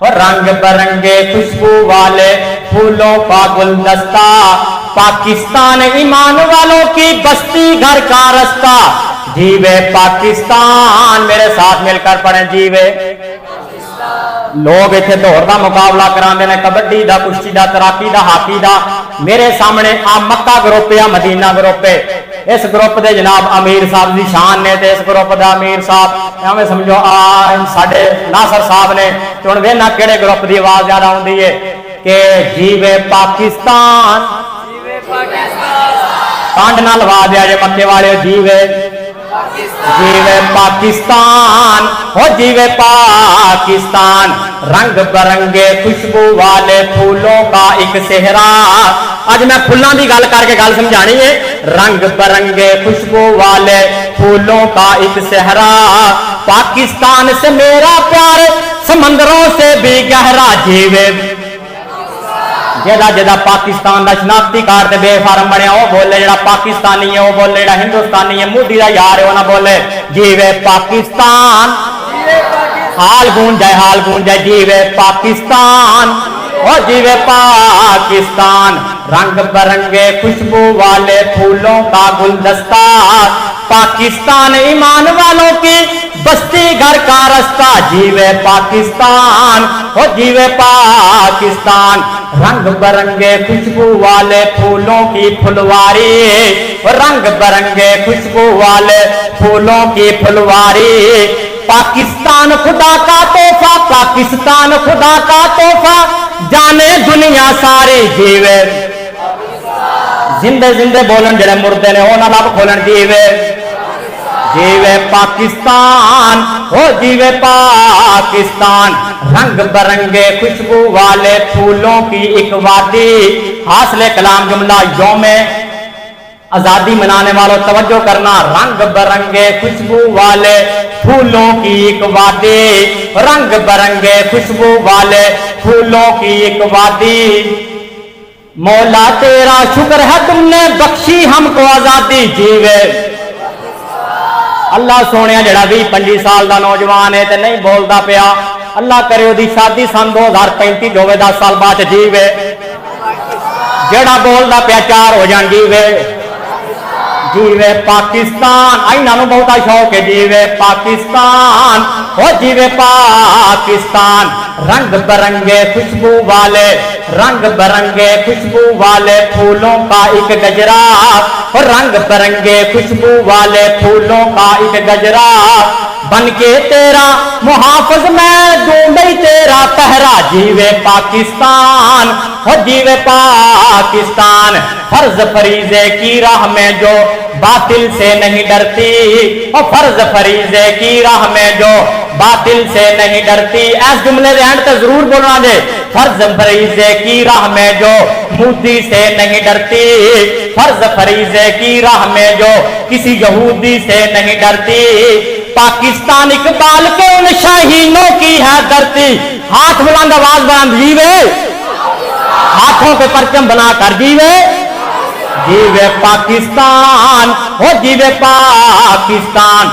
اور رنگ برنگے خوشبو والے پھولوں کا گلدستہ، پاکستان ایمان والوں کی بستی گھر کا رستہ، جیوے پاکستان، میرے ساتھ مل کر پڑھیں جیوے لوگ اتنے دوڑ دا مقابلہ کراندے نے، کبڈی دا، کشتی دا، تیراکی دا، ہاکی دا۔ میرے سامنے آ مکہ گروپ یا مدینہ گروپ ہے، اس گروپ دے جناب امیر صاحب دی شان نے، تے اس گروپ دا امیر صاحب ہمیں سمجھو ساڈے ناصر صاحب نے، تے ہن وینا کیڑے گروپ دی آواز زیادہ ہوندی ہے کہ جیوے پاکستان، کانڈ نہ لوا دیا جے مکے والے، جیوے جیوے پاکستان، ہو جیوے پاکستان، رنگ برنگے خوشبو والے پھولوں کا ایک صحرا۔ آج میں پھولاں دی گل کر کے گل سمجھانی ہے، رنگ برنگے خوشبو والے پھولوں کا ایک صحرا، پاکستان سے میرا پیار سمندروں سے بھی گہرا، جیوے جیدہ جیدہ پاکستان دا شناختی کارڈ تے بے فارم بنیا وہ بولے، جڑا پاکستانی ہے وہ بولے، جڑا ہندوستانی ہے مودی دا یار ہے وہ نہ بولے، جیوے پاکستان، حال گونج جائے جیوے پاکستان، او جیوے پاکستان، رنگ برنگے خوشبو والے پھولوں کا گلدستہ، پاکستان ایمان والوں کی بستی گھر کا رستہ، جیوے پاکستان، او جیوے پاکستان، رنگ برنگے خوشبو والے پھولوں کی پھلواری، رنگ برنگے خوشبو والے پھولوں کی پھلواری، پاکستان خدا کا تحفہ، پاکستان خدا کا تحفہ، جانے دنیا ساری، جیوے زندے زندے بولن جڑے مردے نے وہ نہ لب کھولن، جیوے جیوے پاکستان، ہو جیوے پاکستان، رنگ برنگے خوشبو والے پھولوں کی ایک وادی۔ حاصل کلام جملہ یوم آزادی منانے والوں توجہ کرنا، رنگ برنگے خوشبو والے پھولوں کی ایک وادی، رنگ برنگے خوشبو والے پھولوں کی ایک وادی، مولا تیرا شکر ہے تم نے بخشی ہم کو آزادی، جیوے اللہ سونے جڑا 20-25 سال دا نوجوان ہے تے نہیں بولدا پیا، اللہ کرے دی شادی سن 2035 ہوے 10 سال بعد، جیوے جڑا بولدا پیا 4 ہو جان، جیوے جیوے پاکستان، آئینہ نو بہتا شوق ہے، جیوے پاکستان، ہو جیوے پاکستان، رنگ برنگے خوشبو والے، رنگ برنگے خوشبو والے پھولوں کا ایک گجرا، رنگ برنگے خوشبو والے پھولوں کا ایک گجرا، بن کے تیرا محافظ میں دوں گئی تیرا پہرا، جیوے پاکستان، ہو جیوے پاکستان، فرض فریضے کی راہ میں جو باطل سے نہیں ڈرتی، اور فرض فریضے کی راہ میں جو باطل سے نہیں ڈرتی، ایس جملے دے اینڈ تے ضرور بولنا دے، فرض فریضے کی راہ میں جو مودی سے نہیں ڈرتی، فرض فریضے کی راہ میں جو کسی یہودی سے نہیں ڈرتی، پاکستان اقبال کے ان شاہینوں کی ہے دھرتی، ہاتھ بلند آواز بلند، جیوے ہاتھوں کے پرچم بنا کر، جیوے جیوے پاکستان، ہو جیوے پاکستان،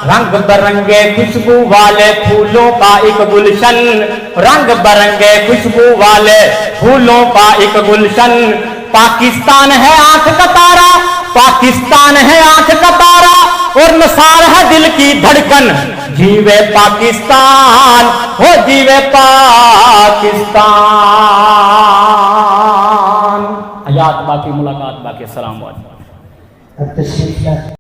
رنگ برنگے خوشبو والے پھولوں کا ایک گلشن، رنگ برنگے خوشبو والے پھولوں کا ایک گلشن، پاکستان ہے آنکھ کا تارا، پاکستان ہے آنکھ کا تارا، اور نثار ہے دل کی دھڑکن، جیوے پاکستان، ہو جیوے پاکستان۔ حیات باقی، ملاقات باقی، السلام علیکم۔